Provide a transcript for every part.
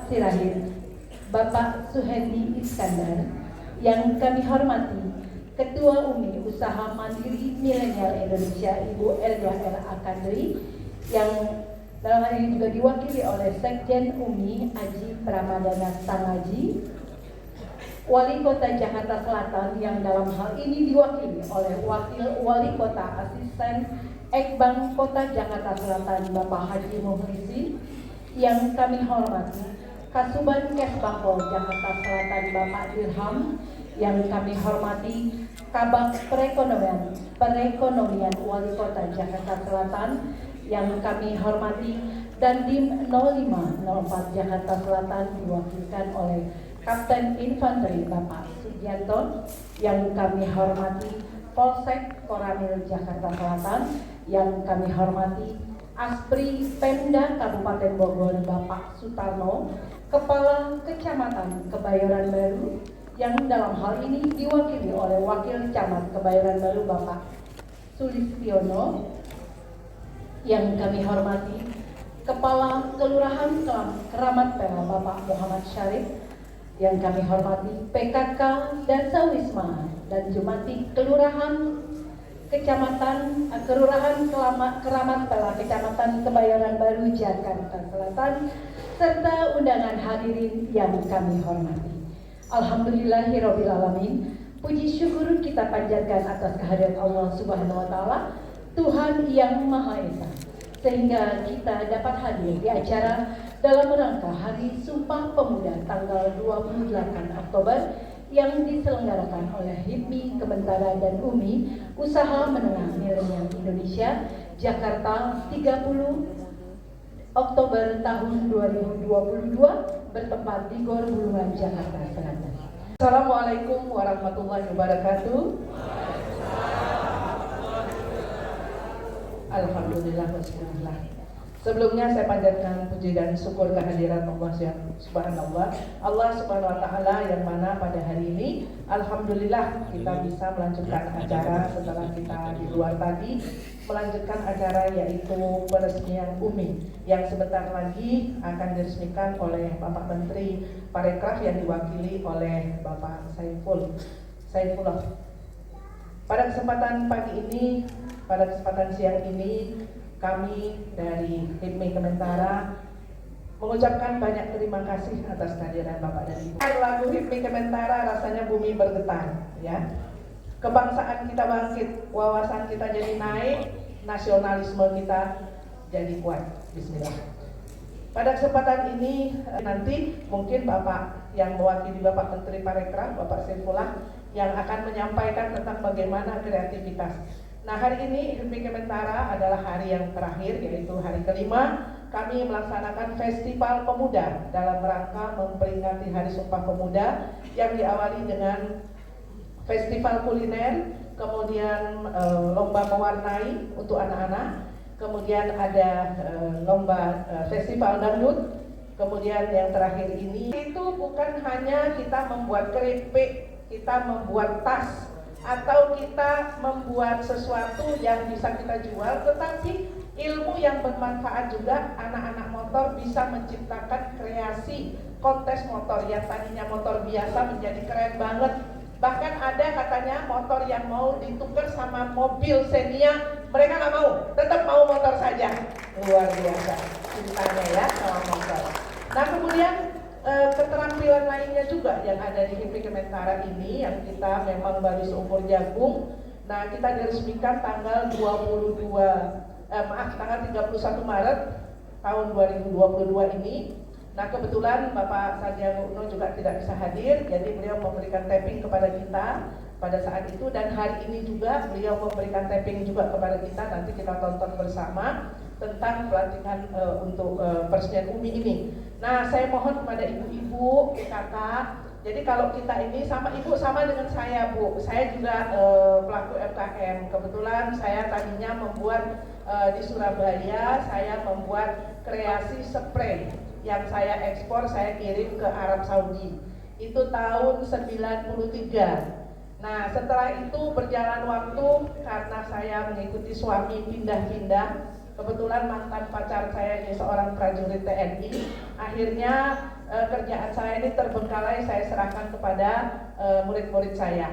Sirahid, Bapak Suhendi Iskandar, yang kami hormati Ketua UMI Usaha Mandiri Milenial Indonesia Ibu Elga R. Akandri, yang dalam hal ini juga diwakili oleh Sekjen UMI Aji Pramadana Sangaji, Wali Kota Jakarta Selatan yang dalam hal ini diwakili oleh Wakil Wali Kota Asisten Ekbang Kota Jakarta Selatan Bapak Haji Muhlisi, yang kami hormati Kasuban Kesbangpol Jakarta Selatan Bapak Dirham, yang kami hormati Kabag Perekonomian Wali Kota Jakarta Selatan, yang kami hormati Dandim 0504 Jakarta Selatan diwakilkan oleh Kapten Infanteri Bapak Sugianto, yang kami hormati Polsek Koramil Jakarta Selatan, yang kami hormati Aspri Pemda Kabupaten Bogor Bapak Sutarno, Kepala Kecamatan Kebayoran Baru, yang dalam hal ini diwakili oleh Wakil Camat Kebayoran Baru Bapak Sulistiono, yang kami hormati Kepala Kelurahan Keramat Pela Bapak Muhammad Syarif, yang kami hormati PKK Dasa Wisma dan Jumati Kelurahan Keramat Pela Kecamatan Kebayoran Baru Jakarta Selatan, serta undangan hadirin yang kami hormati. Alhamdulillahirabbil alamin. Puji syukur kita panjatkan atas kehadirat Allah Subhanahu wa taala, Tuhan yang Maha Esa, sehingga kita dapat hadir di acara dalam rangka Hari Sumpah Pemuda tanggal 28 Oktober yang diselenggarakan oleh HIPMI Kementara dan UMI Usaha Menengah Milenial Indonesia Jakarta 30 Oktober tahun 2022 bertempat di Gor Bulungan, Jakarta Selatan. Assalamualaikum warahmatullahi wabarakatuh. Alhamdulillah wassallallahu. Sebelumnya saya panjatkan puji dan syukur kehadiran Allah Subhanahu wa taala, yang mana pada hari ini alhamdulillah kita bisa melanjutkan acara setelah kita di luar tadi melanjutkan acara, yaitu peresmian UMI yang sebentar lagi akan diresmikan oleh Bapak Menteri Parekraf yang diwakili oleh Bapak Saifullah. Pada kesempatan pagi ini, pada kesempatan siang ini, kami dari HIPMI Kementara mengucapkan banyak terima kasih atas kehadiran Bapak dan Ibu. Lagu HIPMI Kementara rasanya bumi bergetar, ya. Kebangsaan kita bangkit, wawasan kita jadi naik, nasionalisme kita jadi kuat. Bismillah. Pada kesempatan ini nanti mungkin Bapak yang mewakili Bapak Menteri Parekraf, Bapak Saifullah, yang akan menyampaikan tentang bagaimana kreativitas. Nah, hari ini HIPMI Kementara adalah hari yang terakhir, yaitu hari kelima kami melaksanakan Festival Pemuda dalam rangka memperingati Hari Sumpah Pemuda yang diawali dengan festival kuliner, kemudian lomba mewarnai untuk anak-anak, kemudian ada lomba festival dangdut, kemudian yang terakhir ini itu bukan hanya kita membuat keripik, kita membuat tas, atau kita membuat sesuatu yang bisa kita jual, tetapi ilmu yang bermanfaat juga. Anak-anak motor bisa menciptakan kreasi kontes motor yang tadinya motor biasa menjadi keren banget. Bahkan ada katanya motor yang mau ditukar sama mobil Xenia, mereka nggak mau, tetap mau motor saja. Luar biasa cintanya ya sama motor. Nah, kemudian keterampilan lainnya juga yang ada di HIPMI Kementara ini, yang kita memang baru seumur jagung. Nah, kita diresmikan tanggal 31 Maret tahun 2022 ini. Nah, kebetulan Bapak Sandiaga Uno juga tidak bisa hadir, jadi beliau memberikan tapping kepada kita pada saat itu, dan hari ini juga beliau memberikan tapping juga kepada kita. Nanti kita tonton bersama tentang pelatihan untuk peresmian UMI ini. Nah, saya mohon kepada ibu-ibu, kakak, jadi kalau kita ini sama ibu sama dengan saya, Bu. Saya juga pelaku UMKM. Kebetulan saya tadinya membuat di Surabaya, saya membuat kreasi spray yang saya ekspor, saya kirim ke Arab Saudi. Itu tahun 93. Nah, setelah itu berjalan waktu, karena saya mengikuti suami pindah-pindah, kebetulan mantan pacar saya ini seorang prajurit TNI, akhirnya kerjaan saya ini terbengkalai, saya serahkan kepada murid-murid saya.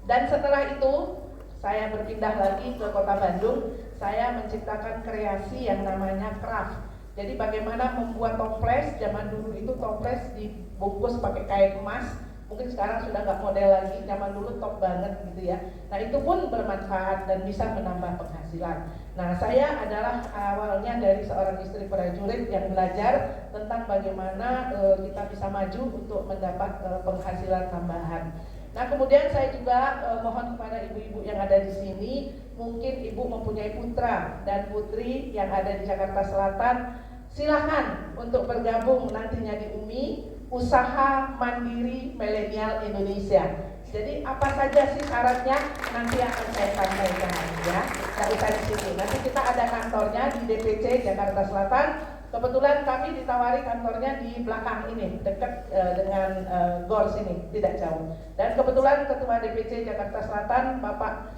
Dan setelah itu saya berpindah lagi ke kota Bandung. Saya menciptakan kreasi yang namanya craft. Jadi bagaimana membuat toples. Zaman dulu itu toples dibungkus pakai kain emas. Mungkin sekarang sudah nggak model lagi, zaman dulu top banget gitu ya. Nah itu pun bermanfaat dan bisa menambah penghasilan. Nah saya adalah awalnya dari seorang istri prajurit yang belajar tentang bagaimana kita bisa maju untuk mendapat penghasilan tambahan. Nah kemudian saya juga mohon kepada ibu-ibu yang ada di sini, mungkin ibu mempunyai putra dan putri yang ada di Jakarta Selatan, silakan untuk bergabung nantinya di UMI, Usaha Mandiri Milenial Indonesia. Jadi apa saja sih syaratnya nanti akan saya sampaikan ya. Nggak usah di sini. Nanti kita ada kantornya di DPC Jakarta Selatan. Kebetulan kami ditawari kantornya di belakang ini, dekat dengan GOR sini, tidak jauh. Dan kebetulan Ketua DPC Jakarta Selatan Bapak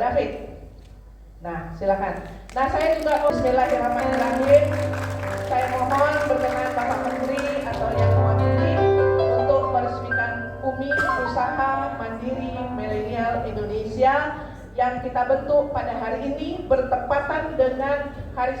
David. Nah, silakan. Nah, saya juga bismillahirrahmanirrahim. Saya mohon berkenan Bapak Menteri atau yang mewakili untuk meresmikan UMI Usaha Mandiri Milenial Indonesia yang kita bentuk pada hari ini bertepatan dengan Hari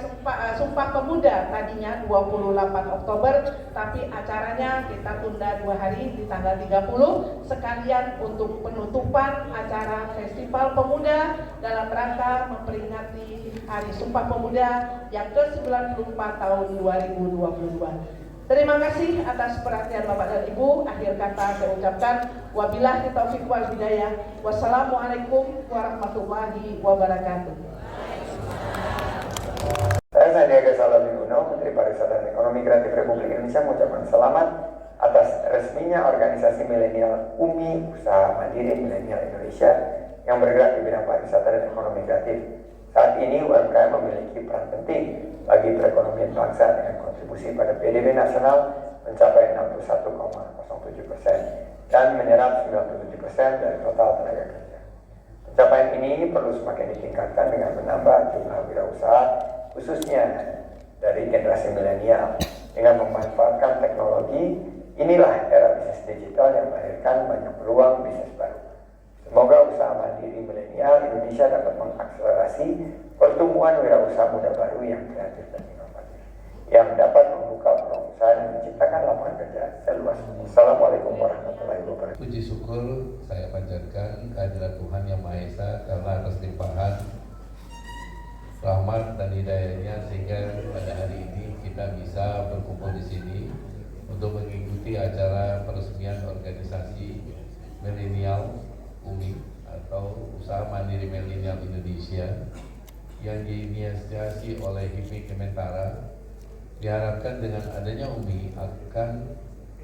Sumpah Pemuda, tadinya 28 Oktober, tapi acaranya kita tunda 2 hari di tanggal 30 sekalian untuk penutupan acara Festival Pemuda dalam rangka memperingati Hari Sumpah Pemuda yang ke-94 tahun 2022. Terima kasih atas perhatian Bapak dan Ibu. Akhir kata saya ucapkan wabillahi taufiq wal hidayah. Wassalamualaikum warahmatullahi wabarakatuh. Saya Sandiaga Salahuddin Uno, Menteri Pariwisata dan Ekonomi Kreatif Republik Indonesia, mengucapkan selamat atas resminya organisasi milenial UMI Usaha Mandiri Milenial Indonesia yang bergerak di bidang pariwisata dan ekonomi kreatif. Saat ini UMKM memiliki peran penting bagi perekonomian bangsa dengan kontribusi pada PDB nasional mencapai 61,07% dan menyerap 97% dari total tenaga kerja. Pencapaian ini perlu semakin ditingkatkan dengan menambah jumlah wirausaha khususnya dari generasi milenial. Dengan memanfaatkan teknologi, inilah era bisnis digital yang melahirkan banyak peluang bisnis baru. Semoga usaha mandiri milenial Indonesia dapat mengakselerasi pertumbuhan wirausaha muda baru yang kreatif dan inovatif, yang dapat membuka peluang usaha dan menciptakan lapangan kerja seluas. Assalamualaikum warahmatullahi wabarakatuh. Puji syukur saya panjatkan kehadirat Tuhan Yang Maha Esa karena atas limpahan rahmat dan hidayahnya sehingga pada hari ini kita bisa berkumpul di sini untuk mengikuti acara peresmian organisasi milenial UMI atau Usaha Mandiri Milenial Indonesia yang diinisiasi oleh HIPMI Kementara. Diharapkan dengan adanya UMI akan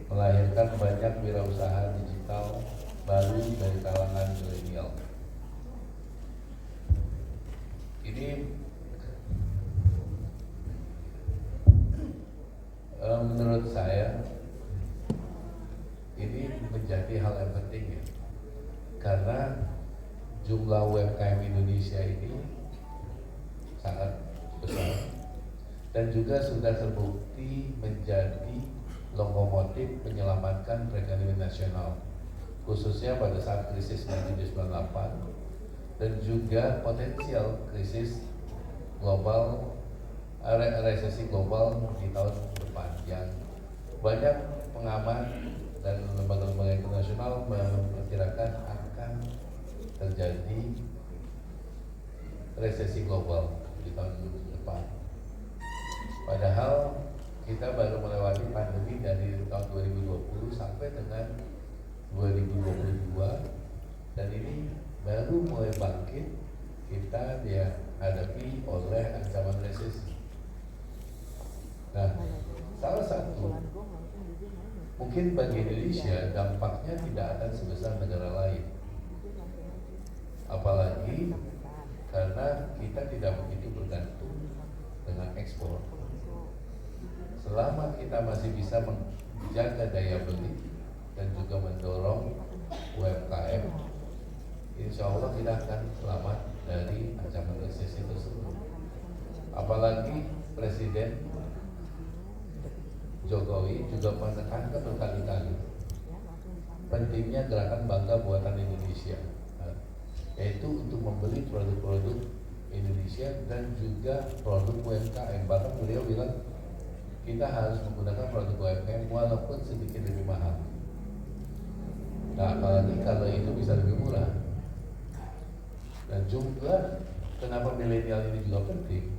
melahirkan banyak wirausaha digital baru dari kalangan milenial. Ini menurut saya ini menjadi hal yang penting ya, karena jumlah UMKM Indonesia ini sangat besar dan juga sudah terbukti menjadi lokomotif menyelamatkan perekonomian nasional, khususnya pada saat krisis 1998 dan juga potensial krisis global, resesi global di tahun depan yang banyak pengamat dan lembaga-lembaga internasional memperkirakan akan terjadi resesi global di tahun depan. Padahal kita baru melewati pandemi dari tahun 2020 sampai dengan 2022 dan ini baru mulai bangkit, kita dihadapi oleh ancaman resesi. Nah, salah satu mungkin bagi Indonesia dampaknya tidak akan sebesar negara lain, apalagi karena kita tidak begitu bergantung dengan ekspor. Selama kita masih bisa menjaga daya beli dan juga mendorong UMKM, insya Allah kita akan selamat dari ancaman resesi tersebut. Apalagi Presiden Jokowi juga menekankan berkali-kali pentingnya gerakan bangga buatan Indonesia, yaitu untuk membeli produk-produk Indonesia dan juga produk UMKM. Bahkan beliau bilang kita harus menggunakan produk UMKM walaupun sedikit lebih mahal. Nah, apalagi kalau itu bisa lebih murah. Dan juga kenapa milenial ini juga penting?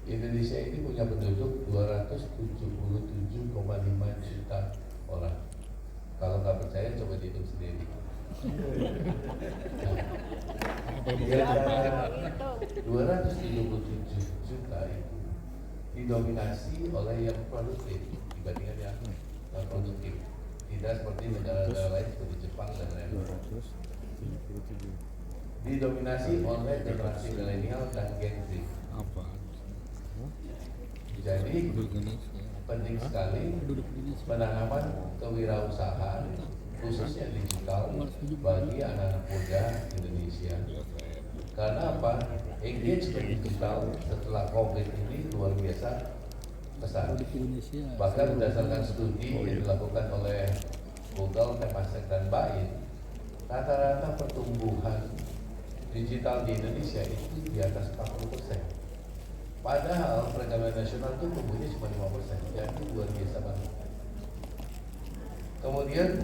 Indonesia ini punya penduduk 277,5 juta orang. Kalau nggak percaya coba dihitung sendiri. Nah, 277 juta itu didominasi oleh yang produktif dibandingkan yang non produktif. Tidak seperti negara-negara lain seperti Jepang dan lain-lain. Didominasi oleh generasi milenial dan Gen Z. Jadi penting sekali penanaman kewirausahaan khususnya digital bagi anak-anak muda Indonesia. Karena apa? Engagement digital setelah COVID ini luar biasa besar. Bahkan berdasarkan studi yang dilakukan oleh Google, Temasek, dan Bain, rata-rata pertumbuhan digital di Indonesia itu di atas 40%. Padahal perekonomian nasional itu tumbuhnya cuma 5%, jadi luar biasa banget. Kemudian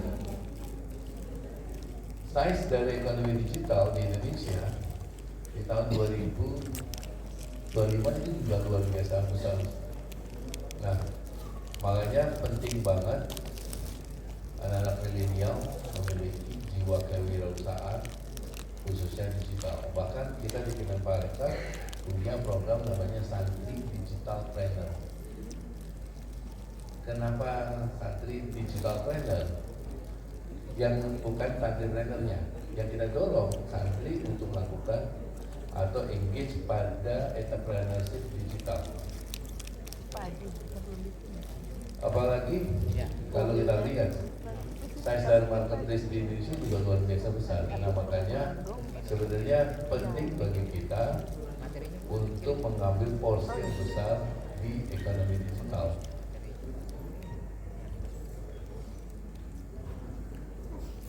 size dari ekonomi digital di Indonesia di tahun 2025 itu juga luar biasa besar. Nah, makanya penting banget anak-anak milenial memiliki jiwa kewirausahaan khususnya digital. Bahkan kita di Kemenparekraf punya program namanya Santri Digital Trainer. Kenapa Santri Digital Trainer? Yang bukan santri trainernya, yang kita dorong santri untuk melakukan atau engage pada entrepreneurship digital. Apalagi kalau kita lihat size dari marketplace di Indonesia juga luar biasa besar. Nah, makanya sebenarnya penting bagi kita untuk mengambil porsi yang besar di ekonomi digital.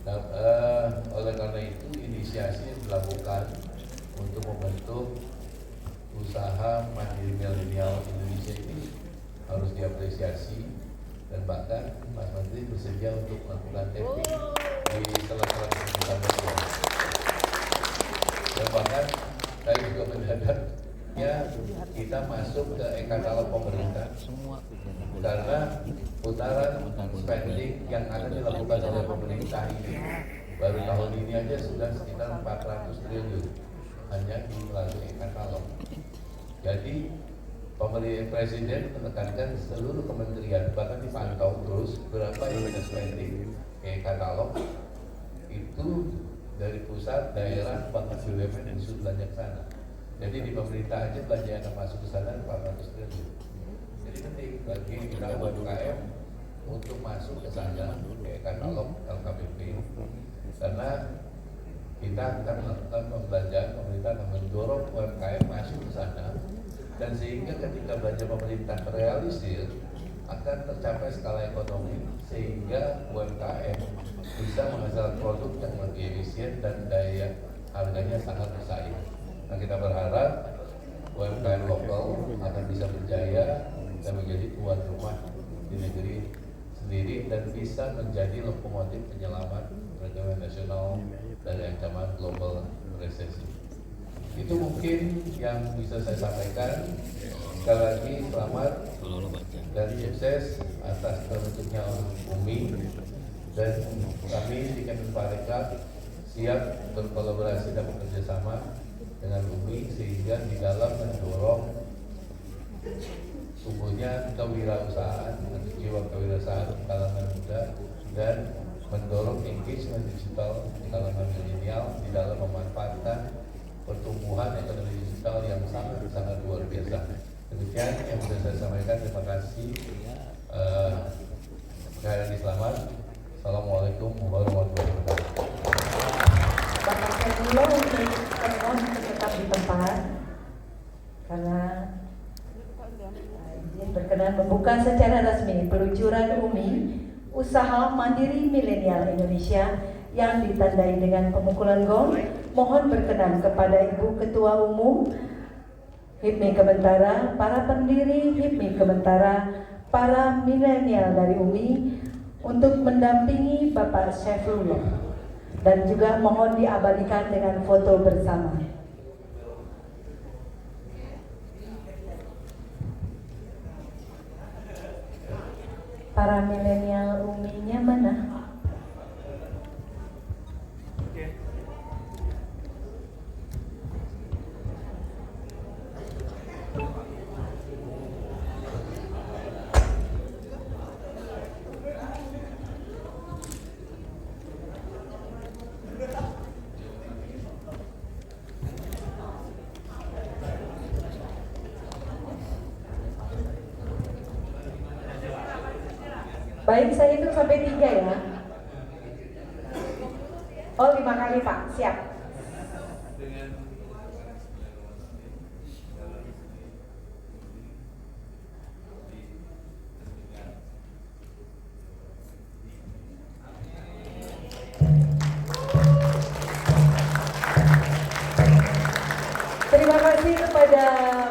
Nah, oleh karena itu inisiasi yang dilakukan untuk membentuk usaha mandiri milenial Indonesia ini harus diapresiasi, dan bahkan Mas Menteri bersedia untuk melakukan tapping di sela-sela kegiatan media. Dan bahkan saya juga mendadak kita masuk ke e-katalog pemerintah karena putaran spending yang akan dilakukan oleh pemerintah ini baru tahun ini aja sudah sekitar 400 triliun hanya di melalui e-katalog. Jadi pemerintah presiden menekankan seluruh kementerian bahkan dipantau terus berapa yang kita spending e-katalog itu dari pusat, daerah, bahkan BUMN yang sudah belanja ke sana. Jadi di pemerintah aja belanja yang akan masuk ke sana 400 triliun. Jadi penting bagi kita UMKM untuk masuk ke sana ke katalog LKPP, karena kita akan melakukan pembelanjaan, pemerintah akan mendorong UMKM masuk ke sana, dan sehingga ketika belanja pemerintah terrealisir akan tercapai skala ekonomi sehingga UMKM bisa menghasilkan produk yang lebih efisien dan daya harganya sangat bersaing. Nah, kita berharap UMKM lokal akan bisa berjaya dan menjadi tuan rumah di negeri sendiri dan bisa menjadi lokomotif penyelamat perekonomian nasional dari ancaman global resesi. Itu mungkin yang bisa saya sampaikan. Sekali lagi selamat dan sukses atas terbentuknya UMI, dan kami di Kemenparekraf siap berkolaborasi dan bekerja sama dengan UMI sehingga di dalam mendorong tumbuhnya kewirausahaan, jiwa kewirausahaan di kalangan muda dan mendorong engagement digital di kalangan milenial di dalam memanfaatkan pertumbuhan ekonomi digital yang sangat luar biasa. Demikian yang bisa saya sampaikan. Terima kasih. Sekali selamat. Assalamualaikum warahmatullahi wabarakatuh. Bapak saya dulu untuk tetap di tempat karena izin berkenan membuka secara peluncuran UMI, Usaha Mandiri Milenial Indonesia, yang ditandai dengan pemukulan gong. Mohon berkenan kepada Ibu Ketua Umum HIPMI Kementara, para pendiri HIPMI Kementara, para milenial dari UMI untuk mendampingi Bapak Syaifullah, dan juga mohon diabadikan dengan foto bersama. Para milenial UMI-nya mana? Baik, saya hitung sampai 3 ya. Oh, 5 kali Pak, siap. Terima kasih kepada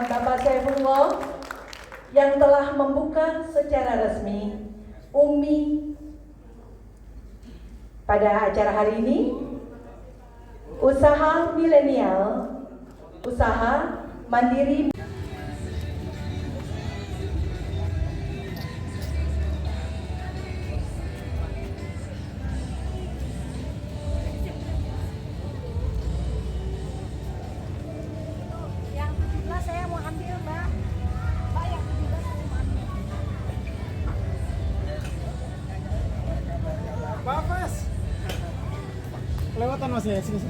Bapak Syaifullah yang telah membuka secara resmi UMI pada acara hari ini. Usaha milenial, usaha mandiri. Yang 17 saya mau ambil, Mbak. Mbak, yang 17 saya mau ambil. Pak Mas. Kelewatan Mas ya, sini.